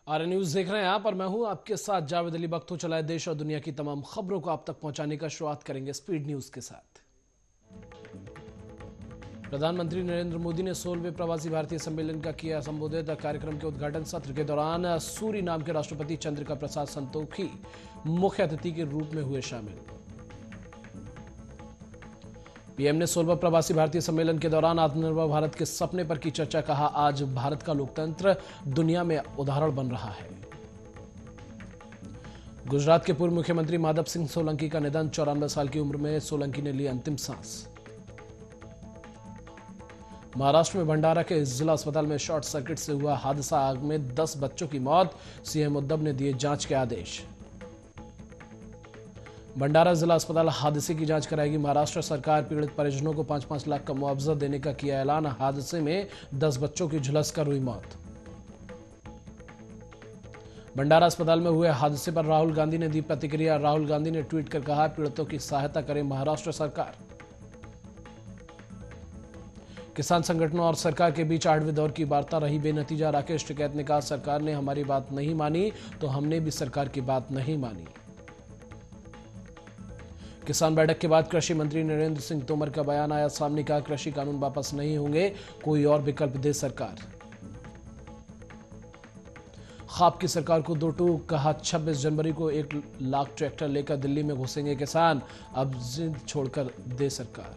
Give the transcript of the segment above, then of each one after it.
आर्य news देख रहे हैं आप और मैं हूं आपके साथ जावेद अली बख्तू। चलाए देश और दुनिया की तमाम खबरों को आप तक पहुंचाने का शुरुआत करेंगे स्पीड न्यूज के साथ। प्रधानमंत्री नरेंद्र मोदी ने 16वें प्रवासी भारतीय सम्मेलन का किया संबोधित। कार्यक्रम के उद्घाटन सत्र के दौरान सूरीनाम के राष्ट्रपति चंद्रिका प्रसाद संतोखी मुख्य अतिथि के रूप में हुए शामिल। पीएम ने 16वां प्रवासी भारतीय सम्मेलन के दौरान आत्मनिर्भर भारत के सपने पर की चर्चा। कहा, आज भारत का लोकतंत्र दुनिया में उदाहरण बन रहा है। गुजरात के पूर्व मुख्यमंत्री माधव सिंह सोलंकी का निधन। 94 साल की उम्र में सोलंकी ने ली अंतिम सांस। महाराष्ट्र में भंडारा के जिला अस्पताल में शॉर्ट सर्किट से हुआ हादसा। आग में 10 बच्चों की मौत। सीएम उद्धव ने दिए जांच के आदेश। भंडारा जिला अस्पताल हादसे की जांच कराएगी महाराष्ट्र सरकार। पीड़ित परिजनों को 5-5 लाख का मुआवजा देने का किया ऐलान। हादसे में 10 बच्चों की झुलसकर हुई मौत। भंडारा अस्पताल में हुए हादसे पर राहुल गांधी ने दी प्रतिक्रिया। राहुल गांधी ने ट्वीट कर कहा, पीड़ितों की सहायता करे महाराष्ट्र सरकार। किसान संगठनों और सरकार के बीच 8वें दौर की वार्ता रही बेनतीजा। राकेश टिकैत ने कहा, सरकार ने हमारी बात नहीं मानी तो हमने भी सरकार की बात नहीं मानी। किसान बैठक के बाद कृषि मंत्री नरेंद्र सिंह तोमर का बयान आया सामने। कहा, कृषि कानून वापस नहीं होंगे, कोई और विकल्प दे सरकार। ख्वाब की सरकार को 2 टूक। कहा, 26 जनवरी को 1 लाख ट्रैक्टर लेकर दिल्ली में घुसेंगे किसान। अब जिद छोड़कर दे सरकार।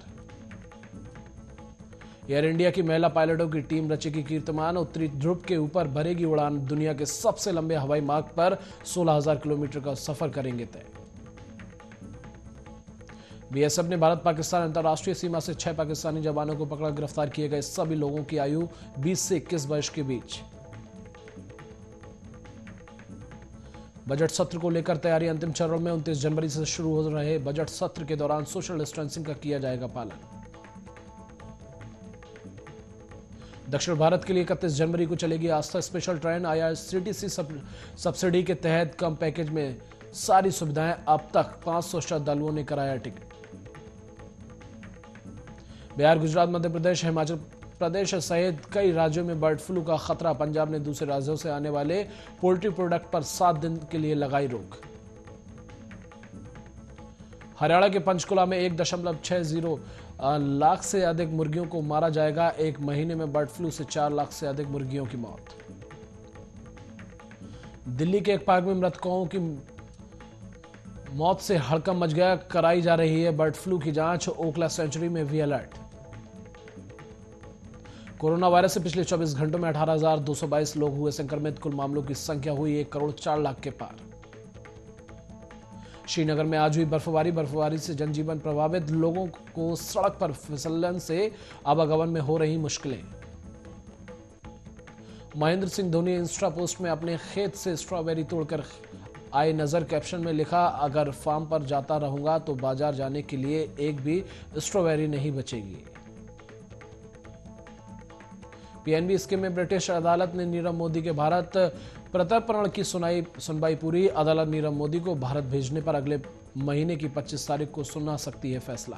एयर इंडिया की महिला पायलटों की टीम रचेगी कीर्तिमान। उत्तरी ध्रुव के ऊपर भरेगी उड़ान। दुनिया के सबसे लंबे हवाई मार्ग पर 16,000 किलोमीटर का सफर करेंगे तय। बीएसएफ ने भारत पाकिस्तान अंतर्राष्ट्रीय सीमा से 6 पाकिस्तानी जवानों को पकड़ा। गिरफ्तार किए गए सभी लोगों की आयु 20 से 21 वर्ष के बीच। बजट सत्र को लेकर तैयारी अंतिम चरण में। 29 जनवरी से शुरू हो रहे बजट सत्र के दौरान सोशल डिस्टेंसिंग का किया जाएगा पालन। दक्षिण भारत के लिए 31 जनवरी को चलेगी आस्था स्पेशल ट्रेन। आईआरसीटीसी सब्सिडी के तहत कम पैकेज में सारी सुविधाएं। अब तक 500 श्रद्धालुओं ने कराया टिकट। बिहार, गुजरात, मध्य प्रदेश, हिमाचल प्रदेश सहित कई राज्यों में बर्ड फ्लू का खतरा। पंजाब ने दूसरे राज्यों से आने वाले पोल्ट्री प्रोडक्ट पर 7 दिन के लिए लगाई रोक। हरियाणा के पंचकुला में 1.60 लाख से अधिक मुर्गियों को मारा जाएगा। 1 महीने में बर्ड फ्लू से 4 लाख से अधिक मुर्गियों की मौत। दिल्ली के एक पार्क में मृतकों की मौत से हड़कंप मच गया। कराई जा रही है बर्ड फ्लू की जांच। ओखला सेंचुरी में भी अलर्ट। कोरोना वायरस से पिछले 24 घंटों में 18,222 लोग हुए संक्रमित। कुल मामलों की संख्या हुई 1 करोड़ 4 लाख के पार। श्रीनगर में आज हुई बर्फबारी से जनजीवन प्रभावित। लोगों को सड़क पर फिसलन से आवागमन में हो रही मुश्किलें। महेंद्र सिंह धोनी इंस्टा पोस्ट में अपने खेत से स्ट्रॉबेरी तोड़कर आए नजर। कैप्शन में लिखा, अगर फार्म पर जाता रहूंगा तो बाजार जाने के लिए एक भी स्ट्रॉबेरी नहीं बचेगी। पीएनबी स्कीम में ब्रिटिश अदालत ने नीरव मोदी के भारत प्रत्यर्पण की सुनवाई पूरी। अदालत नीरव मोदी को भारत भेजने पर अगले महीने की 25 तारीख को सुना सकती है फैसला।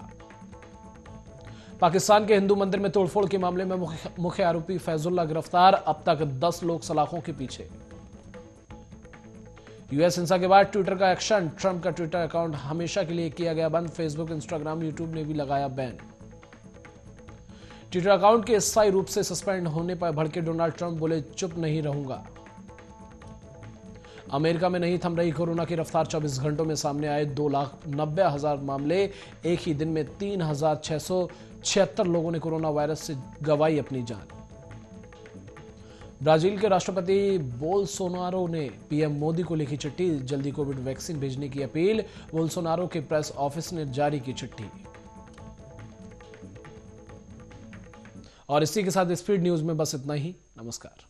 पाकिस्तान के हिंदू मंदिर में तोड़फोड़ के मामले में मुख्य आरोपी फैजुल्ला गिरफ्तार। अब तक 10 लोग सलाखों के पीछे। यूएस हिंसा के बाद ट्विटर का एक्शन। ट्रंप का ट्विटर अकाउंट हमेशा के लिए किया गया बंद। फेसबुक, इंस्टाग्राम, यूट्यूब ने भी लगाया बैन। ट्विटर अकाउंट के स्थायी रूप से सस्पेंड होने पर भड़के डोनाल्ड ट्रंप बोले, चुप नहीं रहूंगा। अमेरिका में नहीं थम रही कोरोना की रफ्तार। 24 घंटों में सामने आए 2,90,000 मामले। एक ही दिन में 3,676 लोगों ने कोरोना वायरस से गंवाई अपनी जान। ब्राजील के राष्ट्रपति बोल्सोनारो ने पीएम मोदी को लिखी चिट्ठी। जल्दी कोविड वैक्सीन भेजने की अपील। बोल्सोनारो के प्रेस ऑफिस ने जारी की चिट्ठी। और इसी के साथ स्पीड न्यूज में बस इतना ही। नमस्कार।